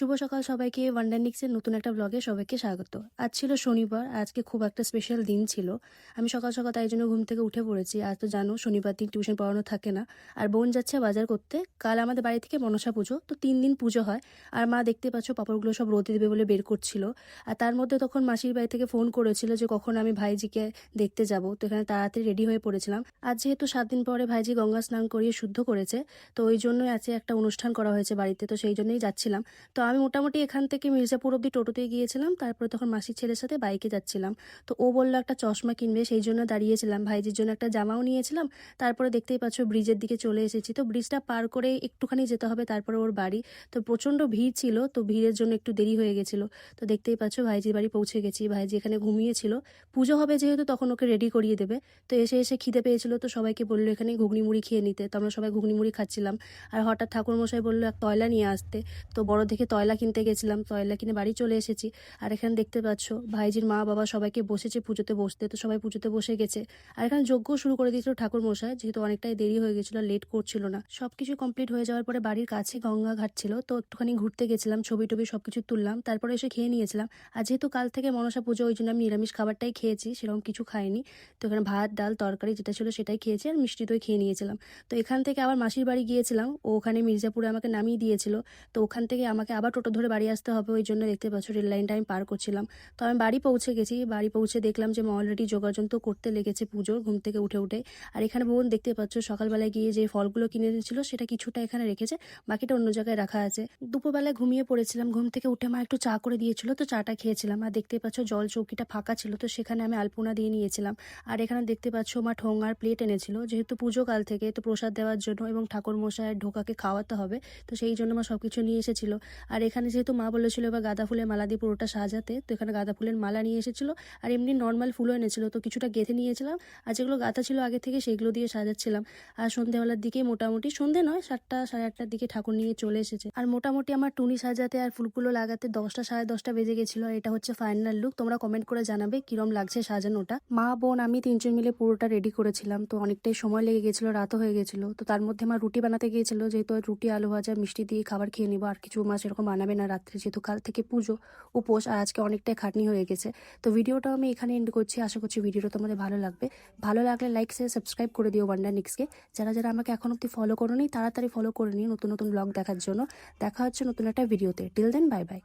শুভ সকাল সবাইকে। ওয়ান্ডারনিক্সের নতুন একটা ব্লগে সবাইকে স্বাগত। আজ ছিল শনিবার, আজকে খুব একটা স্পেশাল দিন ছিল। আমি সকাল সকাল তাই জন্য ঘুম থেকে উঠে পড়েছি। আজ তো জানো শনিবার দিন টিউশন পড়ানো থাকে না। আর বোন যাচ্ছে বাজার করতে। কাল আমাদের বাড়ি থেকে মনসা পুজো, তো 3 দিন পুজো হয়। আর মা দেখতে পাচ্ছ পাঁপড়গুলো সব রোদে দেবে বলে বের করছিল। আর তার মধ্যে তখন মাসির বাড়ি থেকে ফোন করেছিল যে কখন আমি ভাইজিকে দেখতে যাব। তো এখানে তাড়াতাড়ি রেডি হয়ে পড়েছিলাম। আজ যেহেতু 7 দিন পরে ভাইজি গঙ্গা স্নান করিয়ে শুদ্ধ করেছে, তো ওই জন্যই আজকে একটা অনুষ্ঠান করা হয়েছে বাড়িতে, তো সেই জন্যই যাচ্ছিলাম। তো আমি মোটামুটি এখান থেকে মির্জাপুর অব্দি টোটোতে গিয়েছিলাম, তারপরে তখন মাসির ছেলের সাথে বাইকে যাচ্ছিলাম। তো ও বললো একটা চশমা কিনবে, সেই জন্য দাঁড়িয়েছিলাম। ভাইজির জন্য একটা জামাও নিয়েছিলাম। তারপরে দেখতেই পাচ্ছ ব্রিজের দিকে চলে এসেছি। তো ব্রিজটা পার করে একটুখানি যেতে হবে, তারপরে ওর বাড়ি। তো প্রচণ্ড ভিড় ছিল, তো ভিড়ের জন্য একটু দেরি হয়ে গেছিলো। তো দেখতেই পাচ্ছ ভাইজির বাড়ি পৌঁছে গেছি। ভাইজি এখানে ঘুমিয়েছিল, পুজো হবে যেহেতু তখন ওকে রেডি করিয়ে দেবে। তো এসে এসে খিদে পেয়েছিল, তো সবাইকে বললো এখানে ঘুগনি মুড়ি খেয়ে নিতে। তো আমরা সবাই ঘুগনি মুড়ি খাচ্ছিলাম। আর হঠাৎ ঠাকুরমশাই বললো এক তয়লা নিয়ে আসতে। তো বড় দেখে তয়লা কিনতে গেছিলাম, তয়লা কিনে বাড়ি চলে এসেছি। আর এখানে দেখতে পাচ্ছ ভাইজির মা বাবা সবাইকে বসেছে পুজোতে বসতে, তো সবাই পুজোতে বসে গেছে। আর এখানে যজ্ঞ শুরু করে দিয়েছিল ঠাকুর মশাই, যেহেতু অনেকটাই দেরি হয়ে গেছিল, লেট করছিল না। সবকিছু কমপ্লিট হয়ে যাওয়ার পরে বাড়ির কাছে গঙ্গা ঘাট ছিল, তো একটুখানি ঘুরতে গেছিলাম, ছবি টবি সবকিছু তুললাম, তারপরে এসে খেয়ে নিয়েছিলাম। আর যেহেতু কাল থেকে মনসা পুজো, ওই জন্য আমি নিরামিষ খাবারটাই খেয়েছি, সেরকম কিছু খাইনি। তো এখানে ভাত ডাল তরকারি যেটা ছিল সেটাই খেয়েছি, আর মিষ্টি দই খেয়ে নিয়েছিলাম। তো এখান থেকে আবার মাসির বাড়ি গিয়েছিলাম, ও ওখানে মির্জাপুরে আমাকে নামিয়ে দিয়েছিল। তো ওখান থেকে আমাকে আবার টোটো ধরে বাড়ি আসতে হবে, ওই জন্য দেখতে পাচ্ছ রেল লাইনটা আমি পার করছিলাম। তো আমি বাড়ি পৌঁছে গেছি। বাড়ি পৌঁছে দেখলাম যে মা অলরেডি যোগাযোগ তো করতে লেগেছে পুজোর, ঘুম থেকে উঠে উঠে। আর এখানে বোন দেখতে পাচ্ছ সকালবেলায় গিয়ে যে ফলগুলো কিনে এনেছিল সেটা কিছুটা এখানে রেখেছে, বাকিটা অন্য জায়গায় রাখা আছে। দুপুরবেলায় ঘুমিয়ে পড়েছিলাম, ঘুম থেকে উঠে মা একটু চা করে দিয়েছিল, তো চাটা খেয়েছিলাম। আর দেখতে পাচ্ছ জল চৌকিটা ফাঁকা ছিল, তো সেখানে আমি আলপনা দিয়ে নিয়েছিলাম। আর এখানে দেখতে পাচ্ছ মা ঠোঙ আর প্লেট এনেছিল, যেহেতু পুজো কাল থেকে, তো প্রসাদ দেওয়ার জন্য এবং ঠাকুর মশাইয়ের ঢোকাকে খাওয়াতে হবে, তো সেই জন্য মা সবকিছু নিয়ে এসেছিল। আর এখানে যেহেতু মা বলেছিল এবার গাঁদা ফুলের মালা দিয়ে পুরোটা সাজাতে, তো এখানে গাঁদা ফুলের মালা নিয়ে এসেছিলো। আর এমনি নর্মাল ফুলও এনেছিল, তো কিছুটা গেঁথে নিয়েছিলাম। আর যেগুলো গাঁথা ছিল আগে থেকে সেগুলো দিয়ে সাজাচ্ছিলাম। আর সন্ধ্যেবেলার দিকে মোটামুটি, সন্ধ্যে নয় 7টা সাড়ে 8টার দিকে ঠাকুর নিয়ে চলে এসেছে। আর মোটামুটি আমার টুনি সাজাতে আর ফুলগুলো লাগাতে 10টা সাড়ে 10টা বেজে গেছিলো। আর এটা হচ্ছে ফাইনাল লুক। তোমরা কমেন্ট করে জানাবে কিরম লাগছে সাজানোটা। মা বোন আমি 3জন মিলে পুরোটা রেডি করেছিলাম, তো অনেকটাই সময় লেগে গেছিলো, রাতও হয়ে গেছিলো। তো তার মধ্যে মা রুটি বানাতে গিয়েছিল, যেহেতু রুটি আলু ভাজা মিষ্টি দিয়ে খাবার খেয়ে নিবো, আর কিছু মাছ এরকম বানাবে না রাত্রে, যেহেতু কাল থেকে পুজো উপোস, আর আজকে অনেকটাই খাটনি হয়ে গেছে। তো ভিডিওটা আমি এখানে এন্ড করছি। আশা করছি ভিডিওটা তোমাদের ভালো লাগবে। ভালো লাগলে লাইক শেয়ার সাবস্ক্রাইব করে দিও ওয়ান্ডারনিক্সকে। যারা যারা আমাকে এখন অব্দি ফলো করোনি তাড়াতাড়ি ফলো করে নিও নতুন নতুন ব্লগ দেখার জন্য। দেখা হচ্ছে নতুন একটা ভিডিওতে। Till then, bye by.